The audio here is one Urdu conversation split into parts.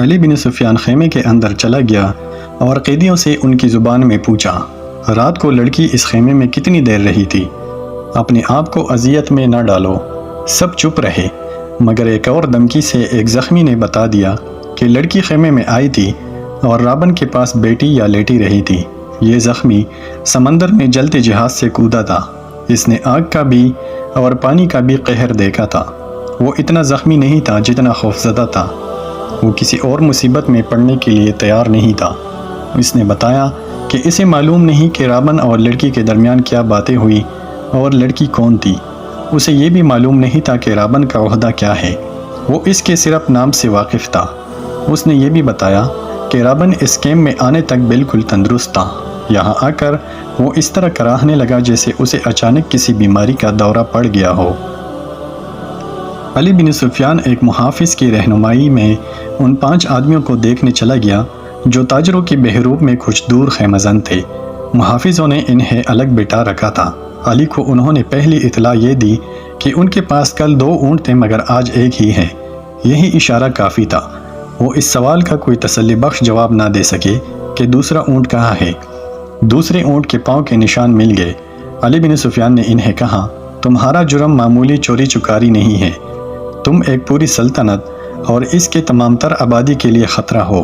علی بن سفیان خیمے کے اندر چلا گیا اور قیدیوں سے ان کی زبان میں پوچھا، رات کو لڑکی اس خیمے میں کتنی دیر رہی تھی؟ اپنے آپ کو اذیت میں نہ ڈالو۔ سب چپ رہے، مگر ایک اور دھمکی سے ایک زخمی نے بتا دیا کہ لڑکی خیمے میں آئی تھی اور رابن کے پاس بیٹی یا لیٹی رہی تھی۔ یہ زخمی سمندر میں جلتے جہاز سے کودا تھا۔ اس نے آگ کا بھی اور پانی کا بھی قہر دیکھا تھا۔ وہ اتنا زخمی نہیں تھا جتنا خوفزدہ تھا۔ وہ کسی اور مصیبت میں پڑنے کے لیے تیار نہیں تھا۔ اس نے بتایا کہ اسے معلوم نہیں کہ رابن اور لڑکی کے درمیان کیا باتیں ہوئی اور لڑکی کون تھی۔ اسے یہ بھی معلوم نہیں تھا کہ رابن کا عہدہ کیا ہے۔ وہ اس کے صرف نام سے واقف تھا۔ اس نے یہ بھی بتایا کہ رابن اس کیمپ میں آنے تک بالکل تندرست تھا۔ یہاں آ کر وہ اس طرح کراہنے لگا جیسے اسے اچانک کسی بیماری کا دورہ پڑ گیا ہو۔ علی بن سفیان ایک محافظ کی رہنمائی میں ان 5 آدمیوں کو دیکھنے چلا گیا جو تاجروں کی بہروپ میں کچھ دور خیمہ زن تھے۔ محافظوں نے انہیں الگ بٹھا رکھا تھا۔ علی کو انہوں نے پہلی اطلاع یہ دی کہ ان کے پاس کل 2 اونٹ تھے مگر آج ایک ہی ہے۔ یہی اشارہ کافی تھا۔ وہ اس سوال کا کوئی تسلی بخش جواب نہ دے سکے کہ دوسرا اونٹ کہاں ہے۔ دوسرے اونٹ کے پاؤں کے نشان مل گئے۔ علی بن سفیان نے انہیں کہا، تمہارا جرم معمولی چوری چکاری نہیں ہے، تم ایک پوری سلطنت اور اس کے تمام تر آبادی کے لیے خطرہ ہو،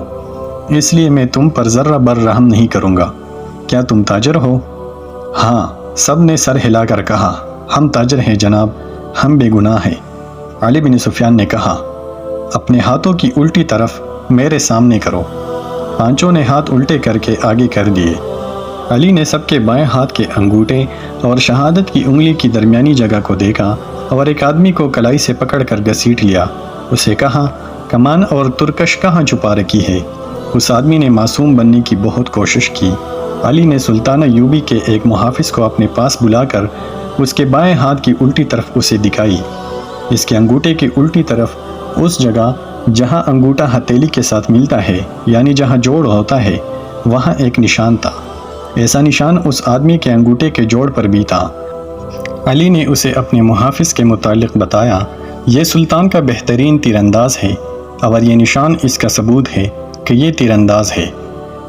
اس لیے میں تم پر ذرہ بر رحم نہیں کروں گا۔ کیا تم تاجر ہو؟ ہاں، سب نے سر ہلا کر کہا، ہم تاجر ہیں جناب، ہم بے گناہ ہیں۔ علی بن سفیان نے کہا، اپنے ہاتھوں کی الٹی طرف میرے سامنے کرو۔ 5 نے ہاتھ الٹے کر کے آگے کر دیے۔ علی نے سب کے بائیں ہاتھ کے انگوٹھے اور شہادت کی انگلی کی درمیانی جگہ کو دیکھا اور ایک آدمی کو کلائی سے پکڑ کر گھسیٹ لیا۔ اسے کہا، کمان اور ترکش کہاں چھپا رکھی ہے؟ اس آدمی نے معصوم بننے کی بہت کوشش کی۔ علی نے سلطان ایوبی کے ایک محافظ کو اپنے پاس بلا کر اس کے بائیں ہاتھ کی الٹی طرف اسے دکھائی۔ اس کے انگوٹھے کی الٹی طرف اس جگہ جہاں انگوٹھا ہتھیلی کے ساتھ ملتا ہے، یعنی جہاں جوڑ ہوتا ہے، وہاں ایک نشان تھا۔ ایسا نشان اس آدمی کے انگوٹھے کے جوڑ پر بھی تھا۔ علی نے اسے اپنے محافظ کے متعلق بتایا، یہ سلطان کا بہترین تیر انداز ہے اور یہ نشان اس کا ثبوت ہے کہ یہ تیر انداز ہے۔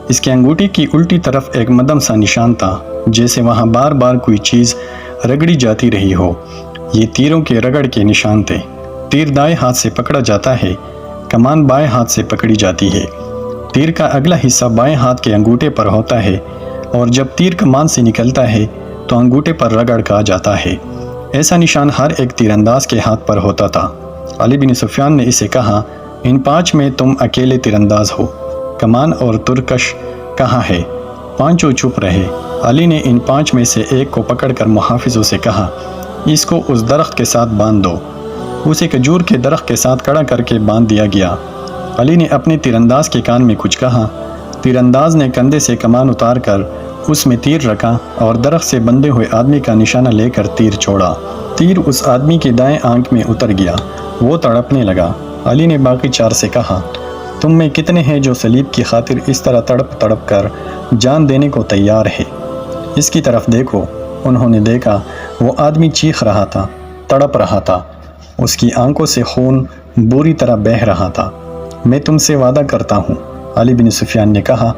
اس کے انگوٹھے کی الٹی طرف ایک مدم سا نشان تھا، جیسے وہاں بار بار کوئی چیز رگڑی جاتی رہی ہو۔ یہ تیروں کے رگڑ کے نشان تھے۔ تیر دائیں ہاتھ سے پکڑا جاتا ہے، کمان بائیں ہاتھ سے پکڑی جاتی ہے۔ تیر کا اگلا حصہ بائیں ہاتھ کے انگوٹھے پر ہوتا ہے اور جب تیر کمان سے نکلتا ہے تو انگوٹھے پر رگڑ کہا جاتا ہے۔ ایسا نشان ہر ایک تیر انداز کے ہاتھ پر ہوتا تھا۔ علی بن سفیان نے اسے کہا، ان 5 میں تم اکیلے تیر انداز ہو، کمان اور ترکش کہاں ہے؟ 5 چپ رہے۔ علی نے ان 5 میں سے ایک کو پکڑ کر محافظوں سے کہا، اس کو اس درخت کے ساتھ باندھ دو۔ اسے کھجور کے درخت کے ساتھ کڑا کر کے باندھ دیا گیا۔ علی نے اپنے تیر انداز کے کان میں کچھ کہا۔ تیر انداز نے کندھے سے کمان اتار کر اس میں تیر رکھا اور درخت سے بندھے ہوئے آدمی کا نشانہ لے کر تیر چھوڑا۔ تیر اس آدمی کی دائیں آنکھ میں اتر گیا۔ وہ تڑپنے لگا۔ علی نے باقی 4 سے کہا، تم میں کتنے ہیں جو صلیب کی خاطر اس طرح تڑپ تڑپ کر جان دینے کو تیار ہے؟ اس کی طرف دیکھو۔ انہوں نے دیکھا، وہ آدمی چیخ رہا تھا، تڑپ رہا تھا۔ اس کی آنکھوں سے خون بری طرح بہہ رہا تھا۔ میں تم سے وعدہ کرتا ہوں، علی بن سفیان نے کہا،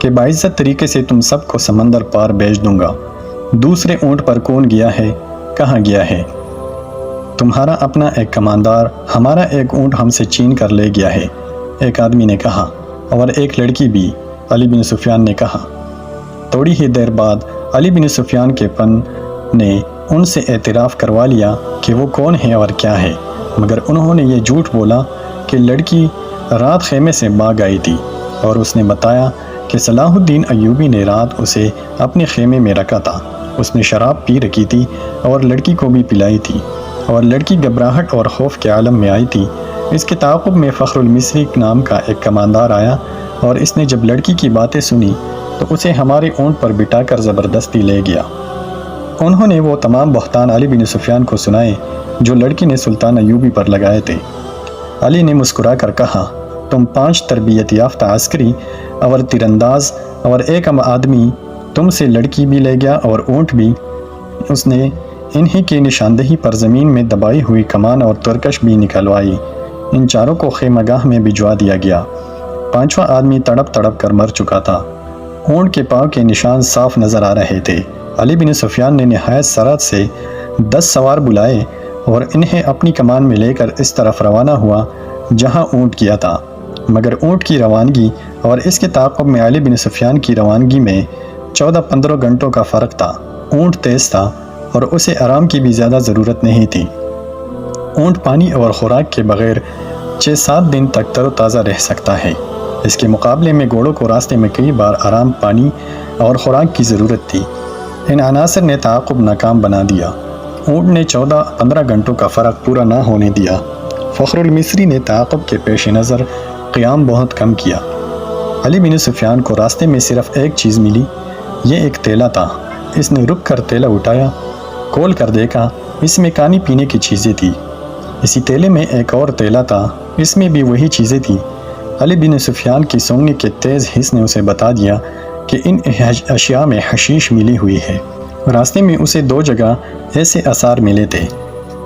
کہ باعزت طریقے سے تم سب کو سمندر پار بھیج دوں گا۔ دوسرے اونٹ پر کون گیا ہے؟ کہاں گیا ہے؟ تمہارا اپنا ایک کماندار ہمارا ایک اونٹ ہم سے چھین کر لے گیا ہے، ایک آدمی نے کہا، اور ایک لڑکی بھی، علی بن سفیان نے کہا۔ تھوڑی ہی دیر بعد علی بن سفیان کے پن نے ان سے اعتراف کروا لیا کہ وہ کون ہے اور کیا ہے، مگر انہوں نے یہ جھوٹ بولا کہ لڑکی رات خیمے سے بھاگ آئی تھی، اور اس نے بتایا کہ صلاح الدین ایوبی نے رات اسے اپنے خیمے میں رکھا تھا۔ اس نے شراب پی رکھی تھی اور لڑکی کو بھی پلائی تھی، اور لڑکی گھبراہٹ اور خوف کے عالم میں آئی تھی۔ اس کے تعاقب میں فخر المصری نام کا ایک کماندار آیا، اور اس نے جب لڑکی کی باتیں سنی تو اسے ہمارے اونٹ پر بٹھا کر زبردستی لے گیا۔ انہوں نے وہ تمام بہتان علی بن سفیان کو سنائے جو لڑکی نے سلطان ایوبی پر لگائے تھے۔ علی نے مسکرا کر کہا، تم 5 تربیت یافتہ عسکری اور تیر انداز اور ایک آدمی تم سے لڑکی بھی لے گیا اور اونٹ بھی۔ اس نے انہی کی نشاندہی پر زمین میں دبائی ہوئی کمان اور ترکش بھی نکلوائی۔ ان 4 کو خیمہ گاہ میں بھجوا دیا گیا۔ 5واں آدمی تڑپ تڑپ کر مر چکا تھا۔ اونٹ کے پاؤں کے نشان صاف نظر آ رہے تھے۔ علی بن سفیان نے نہایت سرعت سے 10 سوار بلائے اور انہیں اپنی کمان میں لے کر اس طرف روانہ ہوا جہاں اونٹ گیا تھا، مگر اونٹ کی روانگی اور اس کے تعاقب میں علی بن سفیان کی روانگی میں 14-15 گھنٹوں کا فرق تھا۔ اونٹ تیز تھا اور اسے آرام کی بھی زیادہ ضرورت نہیں تھی۔ اونٹ پانی اور خوراک کے بغیر 6-7 دن تک تر و تازہ رہ سکتا ہے۔ اس کے مقابلے میں گھوڑوں کو راستے میں کئی بار آرام، پانی اور خوراک کی ضرورت تھی۔ ان عناصر نے تعاقب ناکام بنا دیا۔ اونٹ نے 14-15 گھنٹوں کا فرق پورا نہ ہونے دیا۔ فخر المصری نے تعاقب کے پیش نظر قیام بہت کم کیا۔ علی بن سفیان کو راستے میں صرف ایک چیز ملی، یہ ایک تیلا تھا۔ اس نے رک کر تیلا اٹھایا، کھول کر دیکھا، اس میں کھانے پینے کی چیزیں تھیں۔ اسی تیلے میں ایک اور تیلا تھا، اس میں بھی وہی چیزیں تھیں۔ علی بن سفیان کی سونگنے کے تیز حس نے اسے بتا دیا کہ ان اشیاء میں حشیش ملی ہوئی ہے۔ راستے میں اسے 2 جگہ ایسے آثار ملے تھے،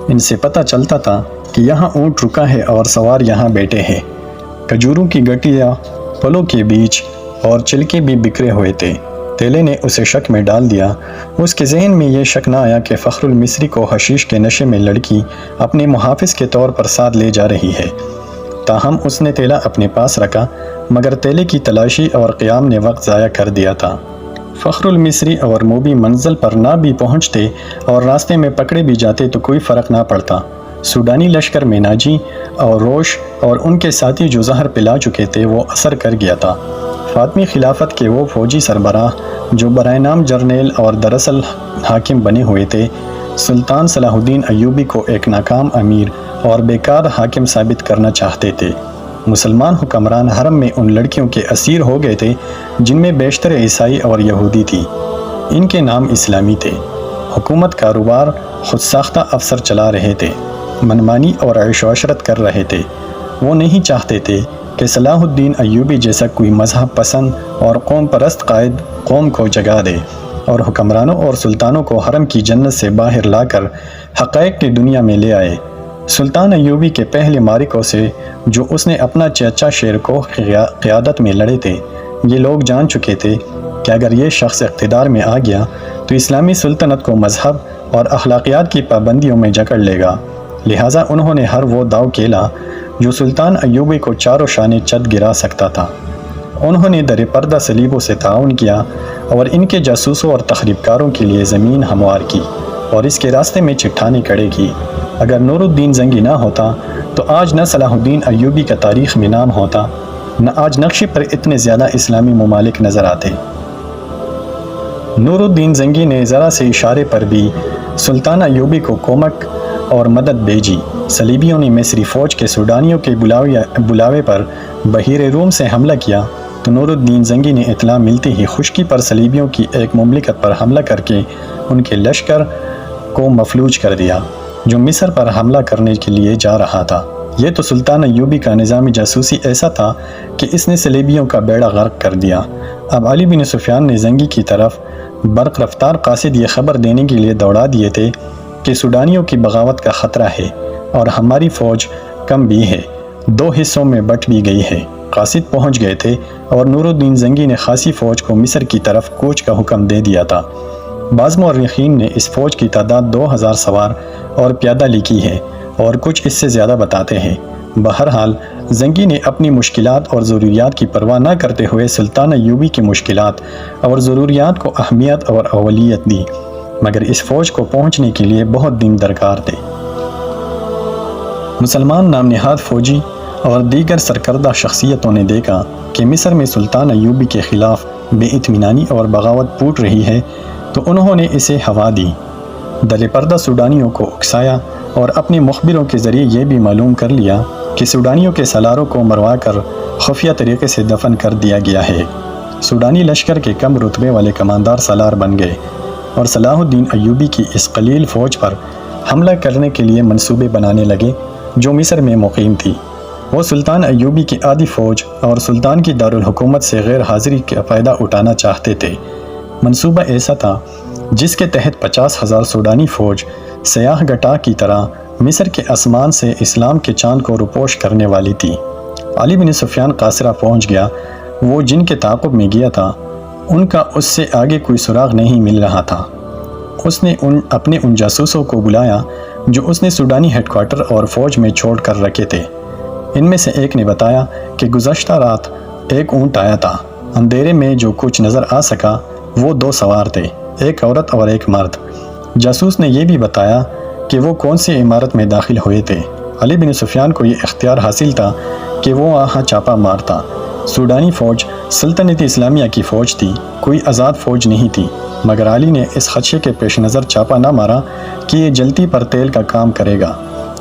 ان سے پتہ چلتا تھا کہ یہاں اونٹ رکا ہے اور سوار یہاں بیٹھے ہیں۔ کھجوروں کی گٹیاں، پھلوں کے بیج اور چھلکے بھی بکھرے ہوئے تھے۔ تیلے نے اسے شک میں ڈال دیا۔ اس کے ذہن میں یہ شک نہ آیا کہ فخر المصری کو حشیش کے نشے میں لڑکی اپنے محافظ کے طور پر ساتھ لے جا رہی ہے۔ تاہم اس نے تیلا اپنے پاس رکھا، مگر تیلے کی تلاشی اور قیام نے وقت ضائع کر دیا تھا۔ فخر المصری اور موبی منزل پر نہ بھی پہنچتے اور راستے میں پکڑے بھی جاتے تو کوئی فرق نہ پڑتا۔ سوڈانی لشکر میں ناجی اور روش اور ان کے ساتھی جو زہر پلا چکے تھے وہ اثر کر گیا تھا۔ فاطمی خلافت کے وہ فوجی سربراہ جو برائے نام جرنیل اور دراصل حاکم بنے ہوئے تھے، سلطان صلاح الدین ایوبی کو ایک ناکام امیر اور بیکار حاکم ثابت کرنا چاہتے تھے۔ مسلمان حکمران حرم میں ان لڑکیوں کے اسیر ہو گئے تھے جن میں بیشتر عیسائی اور یہودی تھی۔ ان کے نام اسلامی تھے۔ حکومت کاروبار خود ساختہ افسر چلا رہے تھے، منمانی اور عیش و عشرت کر رہے تھے۔ وہ نہیں چاہتے تھے کہ صلاح الدین ایوبی جیسا کوئی مذہب پسند اور قوم پرست قائد قوم کو جگا دے اور حکمرانوں اور سلطانوں کو حرم کی جنت سے باہر لا کر حقائق کی دنیا میں لے آئے۔ سلطان ایوبی کے پہلے معرکوں سے جو اس نے اپنا چچا شیر کو قیادت میں لڑے تھے، یہ لوگ جان چکے تھے کہ اگر یہ شخص اقتدار میں آ گیا تو اسلامی سلطنت کو مذہب اور اخلاقیات کی پابندیوں میں جکڑ لے گا۔ لہٰذا انہوں نے ہر وہ داؤ کھیلا جو سلطان ایوبی کو چاروں شانے چت گرا سکتا تھا۔ انہوں نے در پردہ صلیبوں سے تعاون کیا اور ان کے جاسوسوں اور تخریب کاروں کے لیے زمین ہموار کی اور اس کے راستے میں چٹھانیں کھڑے کی۔ اگر نور الدین زنگی نہ ہوتا تو آج نہ صلاح الدین ایوبی کا تاریخ میں نام ہوتا، نہ آج نقشے پر اتنے زیادہ اسلامی ممالک نظر آتے۔ نور الدین زنگی نے ذرا سے اشارے پر بھی سلطان ایوبی کو کومک اور مدد بھیجی۔ صلیبیوں نے مصری فوج کے سوڈانیوں کے بلاوے پر بحیرہ روم سے حملہ کیا تو نور الدین زنگی نے اطلاع ملتے ہی خشکی پر صلیبیوں کی ایک مملکت پر حملہ کر کے ان کے لشکر کو مفلوج کر دیا جو مصر پر حملہ کرنے کے لیے جا رہا تھا۔ یہ تو سلطان ایوبی کا نظام جاسوسی ایسا تھا کہ اس نے صلیبیوں کا بیڑا غرق کر دیا۔ اب علی بن سفیان نے زنگی کی طرف برق رفتار قاصد یہ خبر دینے کے لیے دوڑا دیے تھے کہ سوڈانیوں کی بغاوت کا خطرہ ہے اور ہماری فوج کم بھی ہے، 2 حصوں میں بٹ بھی گئی ہے۔ قاصد پہنچ گئے تھے اور نور الدین زنگی نے خاصی فوج کو مصر کی طرف کوچ کا حکم دے دیا تھا۔ بعض مورخین نے اس فوج کی تعداد 2000 سوار اور پیادہ لکھی ہے اور کچھ اس سے زیادہ بتاتے ہیں۔ بہرحال زنگی نے اپنی مشکلات اور ضروریات کی پرواہ نہ کرتے ہوئے سلطان ایوبی کی مشکلات اور ضروریات کو اہمیت اور اولویت دی، مگر اس فوج کو پہنچنے کے لیے بہت دن درکار تھے۔ مسلمان نام نہاد فوجی اور دیگر سرکردہ شخصیتوں نے دیکھا کہ مصر میں سلطان ایوبی کے خلاف بے اطمینانی اور بغاوت پھوٹ رہی ہے تو انہوں نے اسے ہوا دی۔ در پردہ سوڈانیوں کو اکسایا اور اپنے مخبروں کے ذریعے یہ بھی معلوم کر لیا کہ سوڈانیوں کے سالاروں کو مروا کر خفیہ طریقے سے دفن کر دیا گیا ہے۔ سوڈانی لشکر کے کم رتبے والے کماندار سالار بن گئے اور صلاح الدین ایوبی کی اس قلیل فوج پر حملہ کرنے کے لیے منصوبے بنانے لگے جو مصر میں مقیم تھی۔ وہ سلطان ایوبی کی آدھی فوج اور سلطان کی دارالحکومت سے غیر حاضری کا فائدہ اٹھانا چاہتے تھے۔ منصوبہ ایسا تھا جس کے تحت 50,000 سوڈانی فوج سیاہ گٹا کی طرح مصر کے آسمان سے اسلام کے چاند کو روپوش کرنے والی تھی۔ علی بن سفیان قاصرہ پہنچ گیا۔ وہ جن کے تعاقب میں گیا تھا ان کا اس سے آگے کوئی سراغ نہیں مل رہا تھا۔ اس نے اپنے ان جاسوسوں کو بلایا جو اس نے سوڈانی ہیڈ کوارٹر اور فوج میں چھوڑ کر رکھے تھے۔ ان میں سے ایک نے بتایا کہ گزشتہ رات ایک اونٹ آیا تھا۔ اندھیرے میں جو کچھ نظر آ سکا وہ 2 سوار تھے، ایک عورت اور ایک مرد۔ جاسوس نے یہ بھی بتایا کہ وہ کون سی عمارت میں داخل ہوئے تھے۔ علی بن سفیان کو یہ اختیار حاصل تھا کہ وہ وہاں چھاپا مارتا۔ سوڈانی فوج سلطنت اسلامیہ کی فوج تھی، کوئی آزاد فوج نہیں تھی، مگر علی نے اس خدشے کے پیش نظر چھاپا نہ مارا کہ یہ جلتی پر تیل کا کام کرے گا۔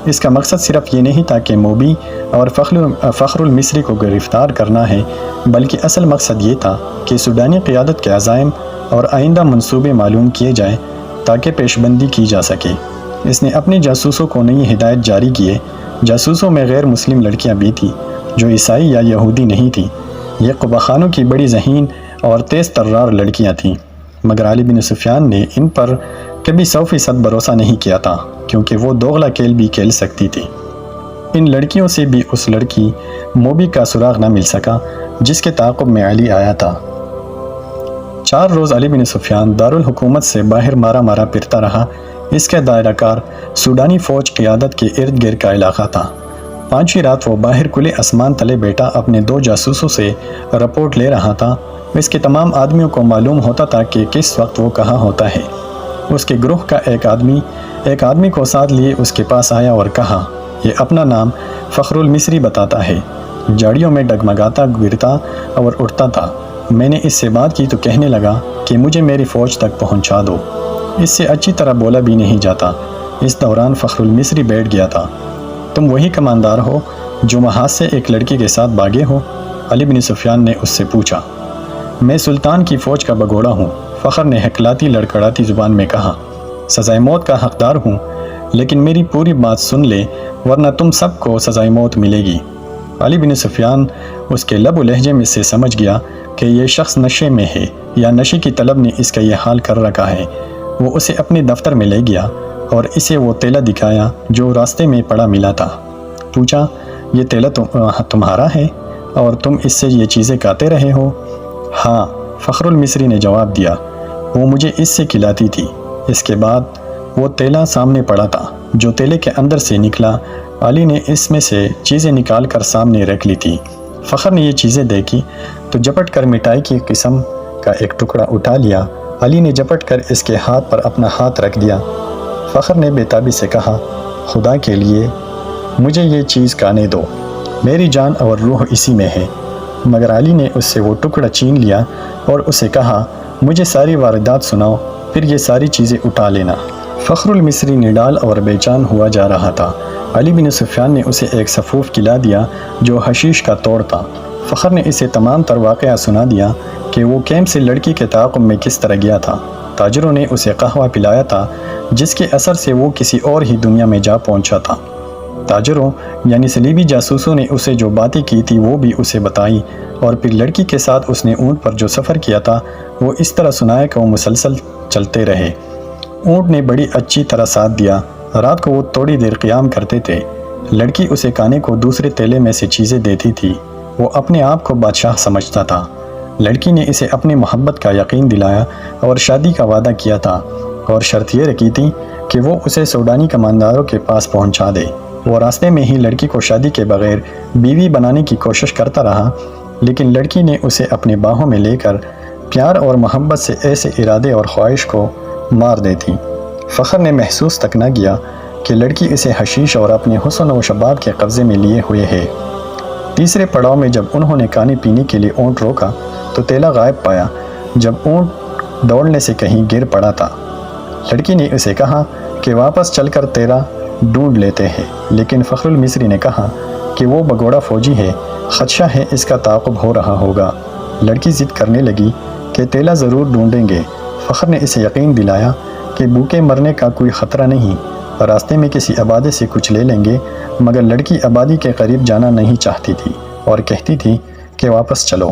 اس کا مقصد صرف یہ نہیں تھا کہ موبی اور فخر المصری کو گرفتار کرنا ہے، بلکہ اصل مقصد یہ تھا کہ سوڈانی قیادت کے عزائم اور آئندہ منصوبے معلوم کیے جائیں تاکہ پیش بندی کی جا سکے۔ اس نے اپنے جاسوسوں کو نئی ہدایت جاری کیے۔ جاسوسوں میں غیر مسلم لڑکیاں بھی تھیں جو عیسائی یا یہودی نہیں تھیں۔ یہ قبہ خانوں کی بڑی ذہین اور تیز ترار لڑکیاں تھیں، مگر علی بن سفیان نے ان پر کبھی 100% بھروسہ نہیں کیا تھا، کیونکہ وہ دوغلا کھیل بھی کھیل سکتی تھی۔ ان لڑکیوں سے بھی اس لڑکی موبی کا سراغ نہ مل سکا جس کے تعاقب میں علی آیا تھا۔ 4 روز علی بن سفیان دارالحکومت سے باہر مارا مارا پھرتا رہا۔ اس کا دائرہ کار سوڈانی فوج قیادت کے ارد گرد کا علاقہ تھا۔ 5ویں رات وہ باہر کھلے آسمان تلے بیٹھا اپنے 2 جاسوسوں سے رپورٹ لے رہا تھا۔ اس کے تمام آدمیوں کو معلوم ہوتا تھا کہ کس وقت وہ کہاں ہوتا ہے۔ اس کے گروہ کا ایک آدمی کو ساتھ لیے اس کے پاس آیا اور کہا، یہ اپنا نام فخر المصری بتاتا ہے، جاڑیوں میں ڈگمگاتا گرتا اور اٹھتا تھا۔ میں نے اس سے بات کی تو کہنے لگا کہ مجھے میری فوج تک پہنچا دو، اس سے اچھی طرح بولا بھی نہیں جاتا۔ اس دوران فخر المصری بیٹھ گیا تھا۔ تم وہی کماندار ہو جو محاذ سے ایک لڑکی کے ساتھ بھاگے ہو؟ علی بن سفیان نے اس سے پوچھا۔ میں سلطان کی فوج کا بگوڑا ہوں، فخر نے ہکلاتی لڑکڑاتی زبان میں کہا۔ سزائے موت کا حقدار ہوں، لیکن میری پوری بات سن لے ورنہ تم سب کو سزائے موت ملے گی۔ علی بن سفیان اس کے لب و لہجے میں سے سمجھ گیا کہ یہ شخص نشے میں ہے یا نشے کی طلب نے اس کا یہ حال کر رکھا ہے۔ وہ اسے اپنے دفتر میں لے گیا اور اسے وہ تیلا دکھایا جو راستے میں پڑا ملا تھا۔ پوچھا، یہ تیلا تمہارا ہے اور تم اس سے یہ چیزیں کھاتے رہے ہو؟ ہاں، فخر المصری نے جواب دیا، وہ مجھے اس سے کھلاتی تھی۔ اس کے بعد وہ تیلا سامنے پڑا تھا جو تیلے کے اندر سے نکلا۔ علی نے اس میں سے چیزیں نکال کر سامنے رکھ لی تھی۔ فخر نے یہ چیزیں دیکھی تو جپٹ کر مٹائی کی قسم کا ایک ٹکڑا اٹھا لیا۔ علی نے جپٹ کر اس کے ہاتھ پر اپنا ہاتھ رکھ دیا۔ فخر نے بے تابی سے کہا، خدا کے لیے مجھے یہ چیز کھانے دو، میری جان اور روح اسی میں ہے۔ مگر علی نے اس سے وہ ٹکڑا چھین لیا اور اسے کہا، مجھے ساری واردات سناؤ، پھر یہ ساری چیزیں اٹھا لینا۔ فخر المصری نڈال اور بے چین ہوا جا رہا تھا۔ علی بن سفیان نے اسے ایک سفوف کھلا دیا جو حشیش کا توڑ تھا۔ فخر نے اسے تمام تر واقعہ سنا دیا کہ وہ کیمپ سے لڑکی کے تعاقب میں کس طرح گیا تھا۔ تاجروں نے اسے قہوہ پلایا تھا جس کے اثر سے وہ کسی اور ہی دنیا میں جا پہنچا تھا۔ تاجروں یعنی صلیبی جاسوسوں نے اسے جو باتیں کی تھی وہ بھی اسے بتائی، اور پھر لڑکی کے ساتھ اس نے اونٹ پر جو سفر کیا تھا وہ اس طرح سنایا کہ وہ مسلسل چلتے رہے۔ اونٹ نے بڑی اچھی طرح ساتھ دیا۔ رات کو وہ تھوڑی دیر قیام کرتے تھے۔ لڑکی اسے کھانے کو دوسرے تیلے میں سے چیزیں دیتی تھی۔ وہ اپنے آپ کو بادشاہ سمجھتا تھا۔ لڑکی نے اسے اپنی محبت کا یقین دلایا اور شادی کا وعدہ کیا تھا، اور شرط یہ رکھی تھی کہ وہ اسے سوڈانی کمانداروں کے پاس پہنچا دے۔ وہ راستے میں ہی لڑکی کو شادی کے بغیر بیوی بنانے کی کوشش کرتا رہا، لیکن لڑکی نے اسے اپنے باہوں میں لے کر پیار اور محبت سے ایسے ارادے اور خواہش کو مار دیتی۔ فخر نے محسوس تک نہ کیا کہ لڑکی اسے حشیش اور اپنے حسن و شباب کے قبضے میں لیے ہوئے ہے۔ تیسرے پڑاؤ میں جب انہوں نے کھانے پینے کے لیے اونٹ روکا تو تیلا غائب پایا، جب اونٹ دوڑنے سے کہیں گر پڑا تھا۔ لڑکی نے اسے کہا کہ واپس چل کر تیلا ڈھونڈ لیتے ہیں، لیکن فخر المصری نے کہا کہ وہ بگوڑا فوجی ہے، خدشہ ہے اس کا تعاقب ہو رہا ہوگا۔ لڑکی ضد کرنے لگی کہ تیلا ضرور ڈھونڈیں گے۔ فخر نے اسے یقین دلایا کہ بھوکے مرنے کا کوئی خطرہ نہیں، راستے میں کسی آبادی سے کچھ لے لیں گے، مگر لڑکی آبادی کے قریب جانا نہیں چاہتی تھی اور کہتی تھی کہ واپس چلو۔